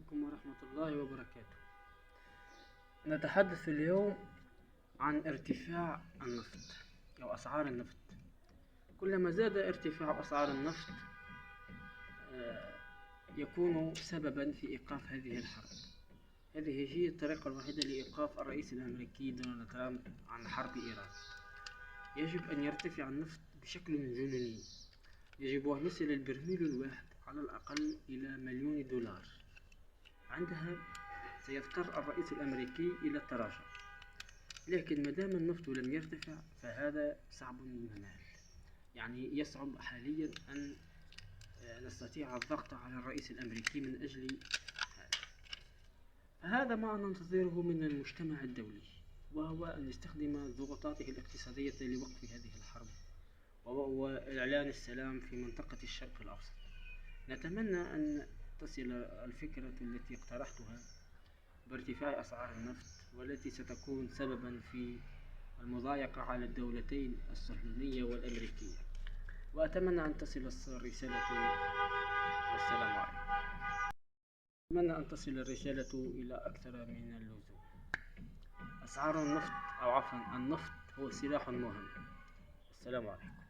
عليكم ورحمة الله وبركاته. نتحدث اليوم عن ارتفاع النفط أو أسعار النفط. كلما زاد ارتفاع أسعار النفط آه، يكون سببا في إيقاف هذه الحرب. هذه هي الطريقة الوحيدة لإيقاف الرئيس الأمريكي دونالد ترامب عن حرب إيران. يجب أن يرتفع النفط بشكل جنوني. يجب أن يصل البرميل الواحد على الأقل إلى $1,000,000. عندها سيضطر الرئيس الأمريكي إلى التراجع، لكن مادام النفط لم يرتفع فهذا صعب المنال. يعني يصعب حاليا أن نستطيع الضغط على الرئيس الأمريكي من أجل هذا ما ننتظره من المجتمع الدولي، وهو أن يستخدم ضغوطاته الاقتصادية لوقف هذه الحرب وإعلان السلام في منطقة الشرق الأوسط. نتمنى أن تصل الفكرة التي اقترحتها بارتفاع أسعار النفط، والتي ستكون سببا في المضايقة على الدولتين الصهيونية والأمريكية، وأتمنى أن تصل الرسالة. والسلام عليكم. أتمنى أن تصل الرسالة إلى أكثر من اللزوم. أسعار النفط أو عفوا النفط هو سلاح مهم. السلام عليكم.